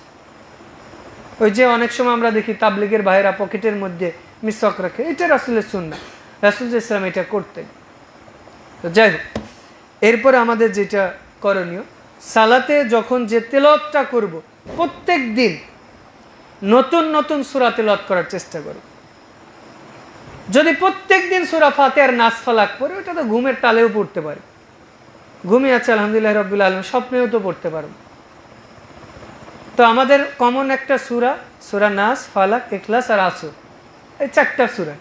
ওই যে অনেক সময় আমরা দেখি তাবলিগের ভাইয়েরা পকেটের মধ্যে মিসওয়াক রাখে, এটা রাসূলের সুন্নাহ, রাসূল সাল্লাল্লাহু আলাইহি ওয়াসাল্লাম এটা করতেন। তো যাই হোক, এরপরে আমাদের যেটা করণীয়, সালাতে যখন যে তেলাওয়াতটা করব প্রত্যেক দিন নতুন নতুন সূরা তেলাওয়াত করার চেষ্টা করব। যদি প্রত্যেক দিন সূরা ফাতিহার নাস ফালাক পড়ে, ওটা তো ঘুমের তালেও পড়তে পারে। ঘুমিয়ে আছে আলহামদুলিল্লাহ রাব্বিল আলামিন, স্বপ্নেও তো পড়তে পারব। তো আমাদের কমন একটা সূরা, সূরা নাস, ফালাক, ইখলাস আর আসর, এই 4টা সূরা,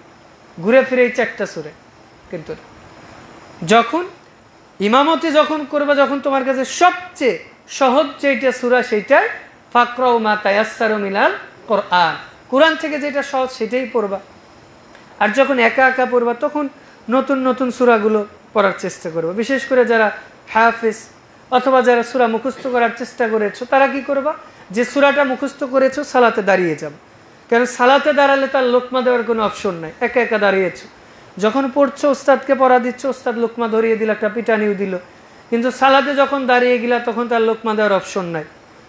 ঘুরে ফিরে এই 4টা সূরা। কিন্তু যখন ইমামতি যখন করবে, যখন তোমার কাছে সবচেয়ে সহজ যেটা সূরা সেইটাই ফাকরাউ মা তায়াসসারু মিনাল কোরআন, কোরআন থেকে যেটা সহজ সেটাই পড়বা। আর যখন একা একা পড়বা তখন নতুন নতুন সূরাগুলো পড়ার চেষ্টা করবে। বিশেষ করে যারা হাফেজ অথবা যারা সূরা মুখস্থ করার চেষ্টা করেছো তারা কি করবা, যে সূরাটা মুখস্থ করেছো সালাতে দাঁড়িয়ে যাবে। কারণ সালাতে দাঁড়ালে তার লোকমা দেওয়ার কোনো অপশন নাই, একা একা দাঁড়িয়েছো। যখন পড়ছো ওস্তাদকে পড়া দিচ্ছ, ওস্তাদ লোকমা ধরিয়ে দিল, একটা পিটানিও দিল। কিন্তু সালাতে যখন দাঁড়িয়ে গেলা তখন তার লোকমা দেওয়ার অপশন নাই।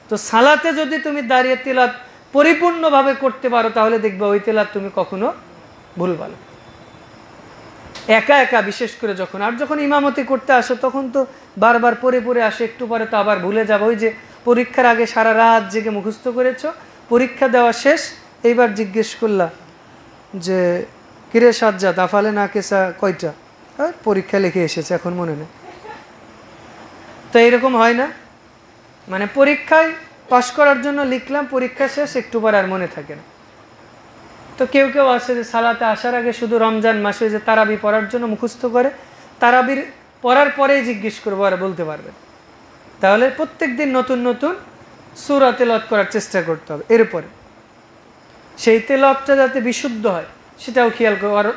তো সালাতে যদি তুমি দাঁড়িয়ে তিলাওয়াত পরিপূর্ণভাবে করতে পারো তাহলে দেখবে ওই তিলাওয়াত তুমি কখনো ভুলবা না। একা একা বিশেষ করে যখন, আর যখন ইমামতি করতে আসো তখন তো বারবার পড়ে পড়ে আসে, একটু পরে তো আবার ভুলে যাবো। ওই যে পরীক্ষার আগে সারা রাত জেগে মুখস্থ করেছো, পরীক্ষা দেওয়া শেষ, এইবার জিজ্ঞেস করলা যে কিরে সাজ্জাদ আফালে না কেসা কয়টা, আর পরীক্ষা লিখে এসেছে এখন মনে নেই। তো এইরকম হয় না, মানে পরীক্ষায় পাশ করার জন্য লিখলাম, পরীক্ষা শেষ, একটু পর আর মনে থাকে না। তো কেউ কেউ আছে যে সালাতে আসার আগে শুধু রমজান মাসে যে তারাবি পড়ার জন্য মুখস্থ করে, তারাবির পড়ার পরেই জিজ্ঞেস করবো আর বলতে পারবে। তাহলে প্রত্যেক দিন নতুন নতুন সূরা তেলাওয়াত করার চেষ্টা করতে হবে। এরপরে সেই তেলাওয়াতটা যাতে বিশুদ্ধ হয় সেটাও খেয়াল করো।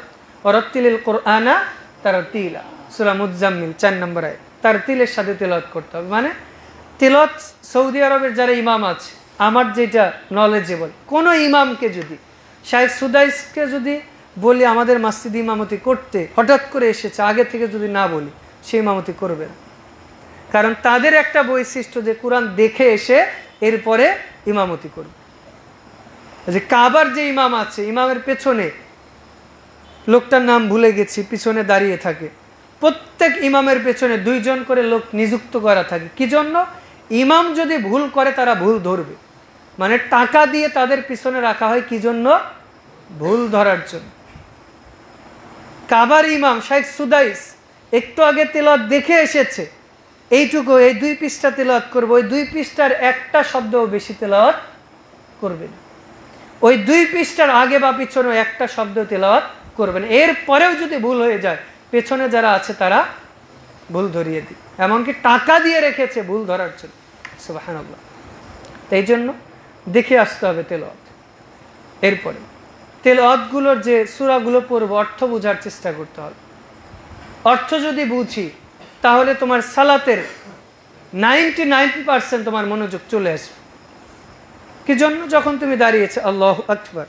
ওয়ারাত্তিলিল কুরআনা তারতিলা, সূরা মুজাম্মিল 4 নম্বর আয়াত, তারতিলের সাথে তেলাওয়াত করতে হবে। মানে তেলাওয়াত সৌদি আরবের যারা ইমাম আছে, আমার যেটা নলেজেবল, কোনো ইমামকে যদি শাইখ সুদাইসকে যদি বলি আমাদের মসজিদে ইমামতি করতে, হঠাৎ করে এসেছে, আগে থেকে যদি না বলি, সে ইমামতি করবে না। কারণ তাদের একটা বৈশিষ্ট্য যে কোরআন দেখে এসে এরপরে ইমামতি করবে। যে কাবার যে ইমাম আছে, ইমামের পেছনে লোকটার নাম ভুলে গেছি, পিছনে দাঁড়িয়ে থাকে, প্রত্যেক ইমামের পেছনে 2 জন করে লোক নিযুক্ত করা থাকে। কি জন্য? ইমাম যদি ভুল করে তারা ভুল ধরবে, মানে টাকা দিয়ে তাদের পিছনে রাখা হয় কি জন্য? ভুল ধরার জন্য। কাবার ইমাম শাইখ সুদাইস একটু আগে তেলাওয়াত দেখে এসেছে, এইটুকু, এই 2 পৃষ্ঠা তেলাওয়াত করবে, ওই 2 পৃষ্ঠার একটা শব্দও বেশি তেলাওয়াত করবে না। ওই 2 পৃষ্ঠার আগে বা পিছনে একটা শব্দ তেলাওয়াত করবে না। এরপরেও যদি ভুল হয়ে যায়, পেছনে যারা আছে তারা ভুল ধরিয়ে দিই, এমনকি টাকা দিয়ে রেখেছে ভুল ধরার জন্য। সুবহানাল্লাহ। এই জন্য দেখে আসতে হবে তেলাওয়াত। এরপরে তেলাওয়াতগুলোর যে সূরাগুলো পড়ব অর্থ বোঝার চেষ্টা করতে হবে। অর্থ যদি বুঝি তাহলে তোমার সালাতের 99% তোমার মনোযোগ চলে আসবে। কি জন্য? যখন তুমি দাঁড়িয়েছে আল্লাহু আকবার,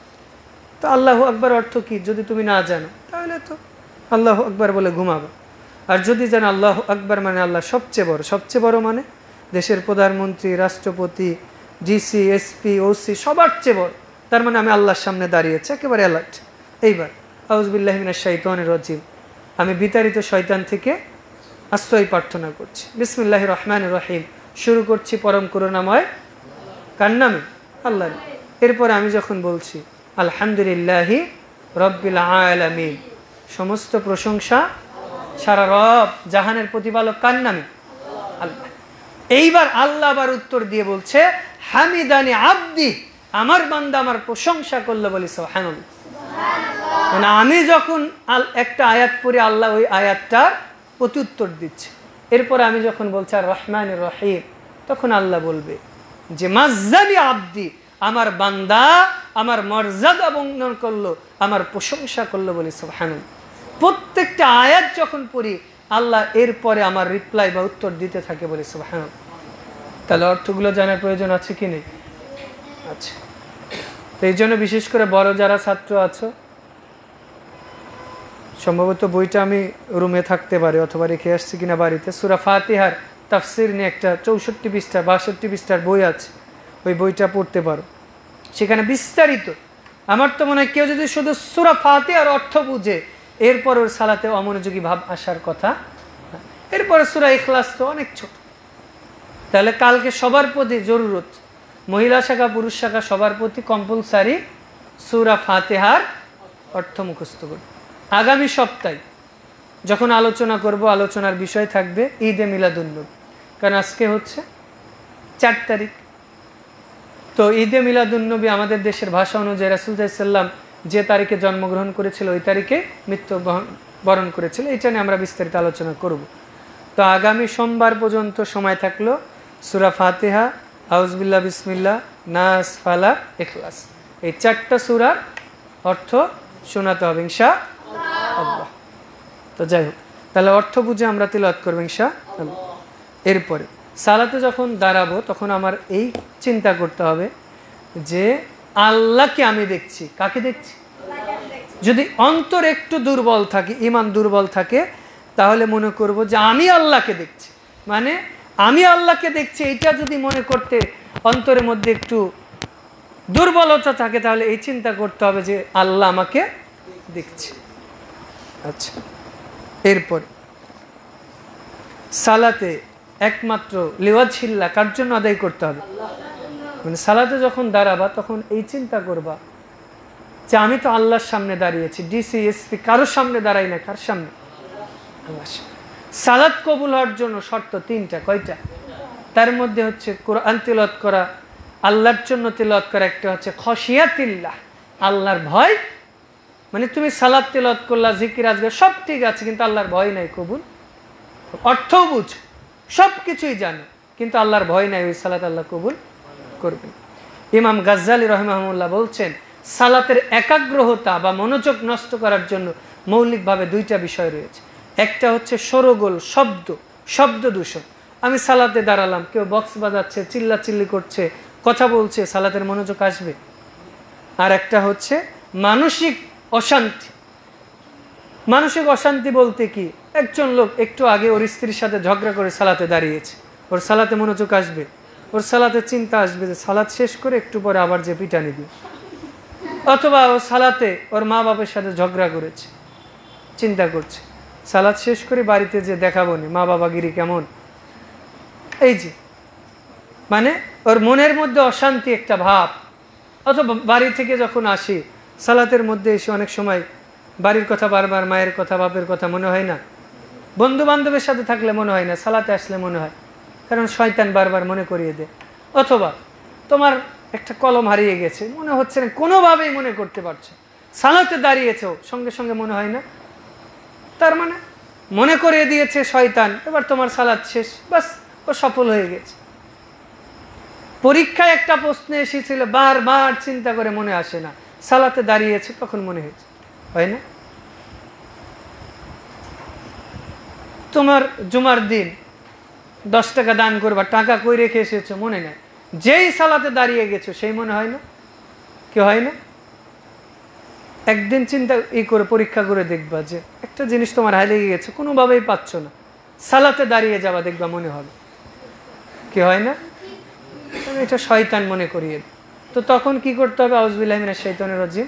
তো আল্লাহু আকবার অর্থ কি যদি তুমি না জানো, তাহলে তো আল্লাহু আকবার বলে ঘুমাবে। আর যদি জানো আল্লাহু আকবার মানে আল্লাহ সবচেয়ে বড়, সবচেয়ে বড় মানে দেশের প্রধানমন্ত্রী, রাষ্ট্রপতি, ডিসি, এসপি, ওসি সবার চেয়ে বড়, তার মানে আমি আল্লাহর সামনে দাঁড়িয়েছি, একেবারে অ্যালার্ট। এইবার আউযুবিল্লাহি মিনাশ শাইতানির রাজিম, আমি বিতাড়িত শয়তান থেকে আশ্রয় প্রার্থনা করছি। বিসমিল্লাহির রহমানির রহিম, শুরু করছি পরম করুণাময় কার নামে? আল্লাহর। এরপরে আমি যখন বলছি আলহামদুলিল্লাহি রব্বিল আলামিন, সমস্ত প্রশংসা সারা রব জাহানের প্রতিপালক কার নামে? আল্লাহ। এইবার আল্লাহ আবার উত্তর দিয়ে বলছে হামিদানি আব্দি, আমার বান্দা আমার প্রশংসা করলো, বলি সুবহানাল্লাহ। মানে আমি যখন একটা আয়াত পড়ি আল্লাহ ওই আয়াতটার প্রত্যুত্তর দিচ্ছে। এরপরে আমি যখন বলছি আর রহমানির রহিম, তখন আল্লাহ বলবে যে মাজ্জানি আব্দি, আমার বান্দা আমার মর্যাদা বর্ণনা করলো, আমার প্রশংসা করলো, বলি সুবহানাল্লাহ। প্রত্যেকটা আয়াত যখন পড়ি আল্লাহ এরপরে আমার রিপ্লাই বা উত্তর দিতে থাকে, বলি সুবহানাল্লাহ। তাহলে অর্থগুলো জানার প্রয়োজন আছে কি নেই? আচ্ছা। তো এই জন্য বিশেষ করে বড় যারা ছাত্র আছো, সম্ভবত বইটা আমি রুমে থাকতে পারি অথবা রেখে আসছি কিনা বাড়িতে, সূরা ফাতিহার তাফসির নিয়ে একটা 64 পৃষ্ঠা 62 পৃষ্ঠার বই আছে, ওই বইটা পড়তে পারো। সেখানে বিস্তারিত, আমার তো মনে হয় কেউ যদি শুধু সূরা ফাতিহার অর্থ বুঝে এরপর ওর সালাতে অমনোযোগী ভাব আসার কথা। এরপরে সূরা ইখলাস তো অনেক ছোট। তাহলে কালকে সবার প্রতি জরুরত, মহিলা শাখা পুরুষ শাখা সবার প্রতি কম্পালসারি সূরা ফাতিহার অর্থ মুখস্থ করবে। আগামী সপ্তাহে যখন আলোচনা করব, আলোচনার বিষয় থাকবে ঈদে মিলাদুন্নবী, কারণ আজকে হচ্ছে 4 তারিখ। তো ঈদে মিলাদুন্নবী আমাদের দেশের ভাষা অনুযায়ী রাসূল সাল্লাল্লাহু আলাইহি ওয়াসাল্লাম যে তারিখে জন্মগ্রহণ করেছিল ওই তারিখে মৃত্যুবরণ করেছিল, এটা নিয়ে আমরা বিস্তারিত আলোচনা করব। তো আগামী সোমবার পর্যন্ত সময় থাকলো সূরা ফাতিহা, আউযুবিল্লাহ, বিসমিল্লাহ, নাস, ফালাক, ইখলাস, এই 4টা সূরার অর্থ শোনাতে হবে ইনশাআল্লাহ। তো যাই হোক, তাহলে অর্থ বুঝে আমরা তিলাওয়াত করব ইনশাআল্লাহ। এরপরে সালাতে যখন দাঁড়াবো তখন আমার এই চিন্তা করতে হবে যে আল্লাহকে আমি দেখছি। কাকে দেখছি? যদি অন্তর একটু দুর্বল থাকে, ঈমান দুর্বল থাকে, তাহলে মনে করব যে আমি আল্লাহকে দেখছি। মানে আমি আল্লাহকে দেখছি, এটা যদি মনে করতে অন্তরের মধ্যে একটু দুর্বলতা থাকে, তাহলে এই চিন্তা করতে হবে যে আল্লাহ আমাকে দেখছে। আচ্ছা, এরপর সালাতে একমাত্র লিওয়াজহিল্লাহ কার জন্য আদায় করতে হবে? মানে সালাতে যখন দাঁড়াবা তখন এই চিন্তা করবা যে আমি তো আল্লাহর সামনে দাঁড়িয়েছি, ডিসি, এসপি কারোর সামনে দাঁড়াই না। কার সামনে? আল্লাহর সামনে। সালাত কবুল হওয়ার জন্য শর্ত 3টা। কয়টা? তার মধ্যে হচ্ছে কোরআন তিলাওয়াত করা, আল্লাহর জন্য তিলাওয়াত করা, একটা হচ্ছে খশিয়াতিল্লাহ, আল্লাহর ভয়। মানে তুমি সালাত তিলাওয়াত করলা, জিকির আজকার সব ঠিক আছে, কিন্তু আল্লাহর ভয় নাই, কবুল। অর্থও বুঝ, সব কিছুই জানো, কিন্তু আল্লাহর ভয় নাই, ওই সালাত আল্লাহ কবুল করবেন। ইমাম গাজ্জালী রাহিমাহুল্লাহ বলছেন সালাতের একাগ্রতা বা মনোযোগ নষ্ট করার জন্য মৌলিকভাবে 2টা বিষয় রয়েছে। একটা হচ্ছে শোরগোল, শব্দ দূষণ। আমি সালাতে দাঁড়ালাম, কেউ বক্স বাজাচ্ছে, চিল্লাচিল্লি করছে, কথা বলছে, সালাতের মনোযোগ আসবে? আর একটা হচ্ছে মানসিক অশান্তি। মানসিক অশান্তি বলতে কি, একজন লোক একটু আগে ওর স্ত্রীর সাথে ঝগড়া করে সালাতে দাঁড়িয়েছে, ওর সালাতে মনোযোগ আসবে? ওর সালাতে চিন্তা আসবে যে সালাত শেষ করে একটু পরে আবার যে পিটানি দিই। অথবা ও সালাতে ওর মা বাবার সাথে ঝগড়া করেছে, চিন্তা করছে সালাত শেষ করে বাড়িতে যে দেখাবো নি মা বাবাগিরি কেমন। এই যে মানে ওর মনের মধ্যে অশান্তি একটা ভাব। অথবা বাড়ি থেকে যখন আসি সালাতের মধ্যে এসে অনেক সময় বাড়ির কথা বারবার, মায়ের কথা, বাপের কথা মনে হয় না। বন্ধু বান্ধবের সাথে থাকলে মনে হয় না, সালাতে আসলে মনে হয়, কারণ শয়তান বারবার মনে করিয়ে দেয়। অথবা তোমার একটা কলম হারিয়ে গেছে, মনে হচ্ছে না, কোনোভাবেই মনে করতে পারছো, সালাতে দাঁড়িয়েছো, সঙ্গে সঙ্গে মনে হয় না। তার মানে মনে করিয়ে দিয়েছে শয়তান, এবার তোমার সালাত শেষ, বাস ও সফল হয়ে গেছে। পরীক্ষায় একটা প্রশ্ন এসেছিল, বারবার চিন্তা করে মনে আসে না, সালাতে দাঁড়িয়েছে তখন মনে হয়েছে, হয় না? তোমার জুমার দিন 10 টাকা দান করবা, টাকা কই রেখে এসেছো মনে নাই, যেই সালাতে দাঁড়িয়ে গেছো সেই মনে হয় না? কি হয় না? একদিন চিন্তা করে পরীক্ষা করে দেখবা যে একটা জিনিস তোমার হারিয়ে গেছে, কোনোভাবেই পাচ্ছ না, সালাতে দাঁড়িয়ে যাবা, দেখবা মনে হবে। কি হয় না? এটা শয়তান মনে করিয়ে। তো তখন কি করতে হবে? আউযুবিল্লাহি মিনাশ শাইতানির রাজিম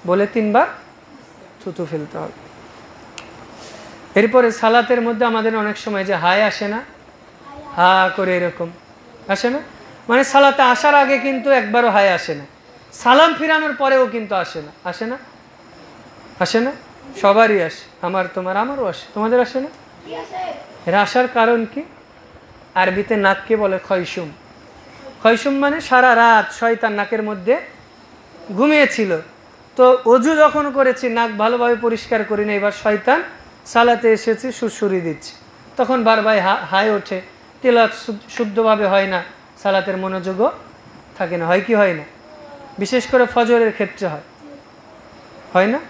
বলে 3 বার থুতু ফেলতে হবে। এরপরে সালাতের মধ্যে আমাদের অনেক সময় যে হায় আসে না, হা করে এরকম আসে না, মানে সালাতে আসার আগে কিন্তু একবারও হায় আসে না, সালাম ফিরানোর পরেও কিন্তু আসে না। আসে না? আসে না? সবারই আসে, আমার, তোমার, আমারও আসে, তোমাদের আসে না? এর আসার কারণ কি? আরবিতে নাককে বলে খয়সুম। খয়সুম মানে সারা রাত শয়তান নাকের মধ্যে ঘুমিয়েছিল, তো অজু যখন করেছি নাক ভালোভাবে পরিষ্কার করি না, এবার শয়তান সালাতে এসেছি সুরসুরি দিচ্ছে, তখন বারবার হাই ওঠে, তিলাওয়াত শুদ্ধভাবে হয় না, সালাতের মনোযোগও থাকে না। হয় কি হয় না? বিশেষ করে ফজরের ক্ষেত্রে হয় না?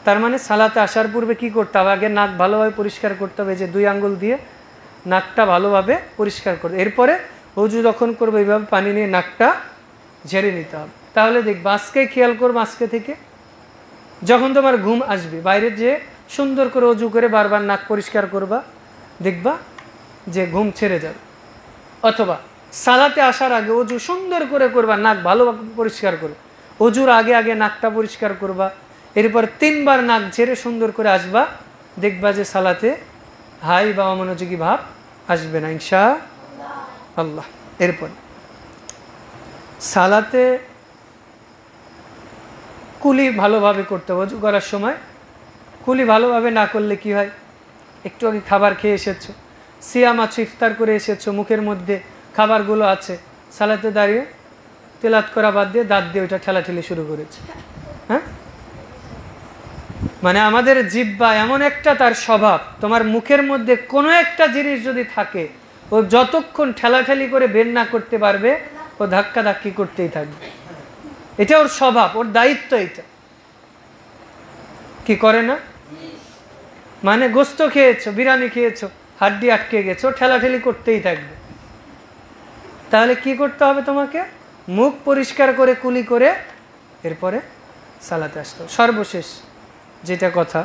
তার মানে সালাতে আসার পূর্বে কি করতে হবে? আগে নাক ভালোভাবে পরিষ্কার করতে হবে, যে 2 আঙ্গুল দিয়ে নাকটা ভালোভাবে পরিষ্কার করতে, এরপরে অজু যখন করবো এইভাবে পানি নিয়ে নাকটা ঝেড়ে নিতে হবে। তাহলে দেখবা, আজকে খেয়াল করবো, আজকে থেকে যখন তোমার ঘুম আসবে, বাইরে যে সুন্দর করে অজু করে বারবার নাক পরিষ্কার করবা, দেখবা যে ঘুম ছেড়ে যাবে। অথবা সালাতে আসার আগে অজু সুন্দর করে করবা, নাক ভালোভাবে পরিষ্কার করবে, অজুর আগে আগে নাকটা পরিষ্কার করবা, এরপর 3 বার নাক ঝেড়ে সুন্দর করে আসবা, দেখবা যে সালাতে হাই বা অমনোযোগী ভাব আসবে না ইনশাআল্লাহ। এরপর সালাতে কুলি ভালোভাবে করতে হবে। অজু করার সময় কুলি ভালোভাবে না করলে কি হয়? একটু আগে খাবার খেয়ে এসেছো, সিয়াম আছো, ইফতার করে এসেছো, মুখের মধ্যে খাবারগুলো আছে, সালাতে দাঁড়িয়ে তেলাওয়াত করা বাদ দিয়ে দাঁত দিয়ে ওইটা ঠেলাঠেলি শুরু করেছে, হ্যাঁ, মানে আমাদের জিহ্বা এমন একটা তার স্বভাব, তোমার মুখের মধ্যে কোনো একটা জিনিস যদি থাকে, ও যতক্ষণ ঠেলাঠেলি করে বের না করতে পারবে, ও ধাক্কা ধাক্কি করতেই থাকবে। এটা ওর স্বভাব, ওর দায়িত্ব এটা। কি করে না? মানে গোস্ত খেয়েছো, বিরিয়ানি খেয়েছো, হাড্ডি আটকে গেছো, ঠেলাঠেলি করতেই থাকবে। তাহলে কি করতে হবে তোমাকে? মুখ পরিষ্কার করে কুলি করে এরপরে সালাতে আসতে হবে। সর্বশেষ যেটা কথা,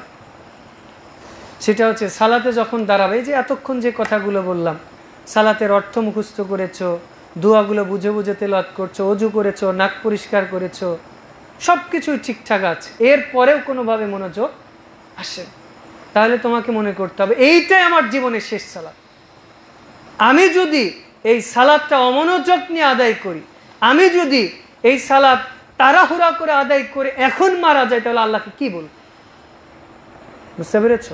সেটা হচ্ছে সালাতে যখন দাঁড়াবে, এই যে এতক্ষণ যে কথাগুলো বললাম, সালাতের অর্থ মুখস্থ করেছো, দোয়াগুলো বুঝে বুঝে তেলাওয়াত করছো, অজু করেছো, নাক পরিষ্কার করেছো, সব কিছুই ঠিকঠাক আছে, এরপরেও কোনোভাবে মনোযোগ আসে, তাহলে তোমাকে মনে করতে হবে এইটাই আমার জীবনের শেষ সালাত। আমি যদি এই সালাতটা অমনোযোগ নিয়ে আদায় করি, আমি যদি এই সালাত তাড়াহুড়া করে আদায় করে এখন মারা যায়, তাহলে আল্লাহকে কি বলবো? বুঝতে পেরেছ?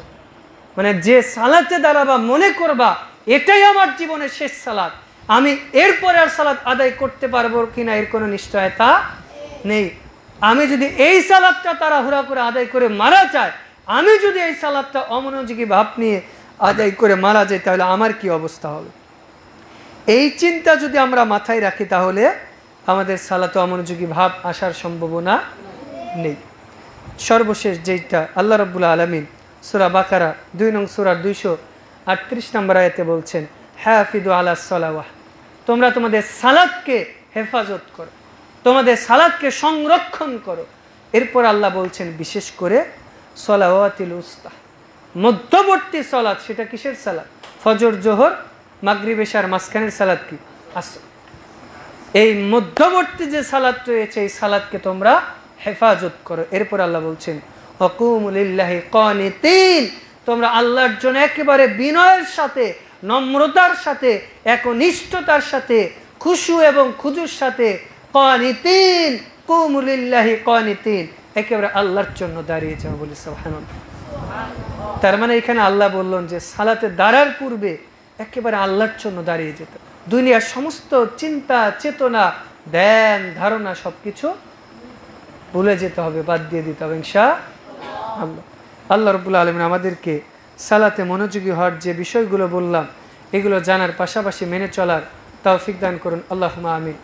মানে যে সালাতে দাঁড়াবা, মনে করবা এটাই আমার জীবনের শেষ সালাত, আমি এরপরে আর সালাত আদায় করতে পারবো কিনা এর কোনো নিশ্চয়তা নেই। আমি যদি এই সালাতটা তাড়াহুড়া করে আদায় করে মারা যায়, আমি যদি এই সালাতটা অমনোযোগী ভাব নিয়ে আদায় করে মারা যায়, তাহলে আমার কি অবস্থা হবে? এই চিন্তা যদি আমরা মাথায় রাখি, তাহলে আমাদের সালাতে অমনোযোগী ভাব আসার সম্ভাবনা নেই। সর্বশেষ যেটা আল্লাহ রাব্বুল আলামিন সূরা বাকারা 2 নং সূরার 238 নম্বর আয়াতে বলছেন, হাফিদু আলাস সালাওয়াত, তোমরা তোমাদের সালাতকে হেফাজত করো, তোমাদের সালাতকে সংরক্ষণ করো। এরপর আল্লাহ বলছেন বিশেষ করে সালাওয়াতিল উস্তা, মধ্যবর্তী সালাত। সেটা কিসের সালাত? ফজর, জোহর, মাগরিব, এশার মাঝখানের সালাত কি? আসর। এই মধ্যবর্তী যে সালাত রয়েছে, এই সালাতকে তোমরা হেফাজত করো। এরপর আল্লাহ বলছেন ওয়াকুমু লিল্লাহি কানিতিন, তোমরা আল্লাহর জন্য একেবারে বিনয়ের সাথে, নম্রতার সাথে, একনিষ্ঠতার সাথে, খুশু এবং খুজুর সাথে কানিতিন, কুমু লিল্লাহি কানিতিন, একেবারে আল্লাহর জন্য দাঁড়িয়ে যাও। বলি সুবহানাল্লাহ। তার মানে এখানে আল্লাহ বললেন যে সালাতে দাঁড়ার পূর্বে একেবারে আল্লাহর জন্য দাঁড়িয়ে যেত। দুনিয়ার সমস্ত চিন্তা, চেতনা, ধ্যান, ধারণা সবকিছু ভুলে যেতে হবে, বাদ দিয়ে দিতে হবে ইনশাআল্লাহ। আল্লাহ রাব্বুল আলামিন আমাদেরকে সালাতে মনোযোগী হওয়ার যে বিষয়গুলো বললাম, এগুলো জানার পাশাপাশি মেনে চলার তৌফিক দান করুন। আল্লাহুম্মা আমিন।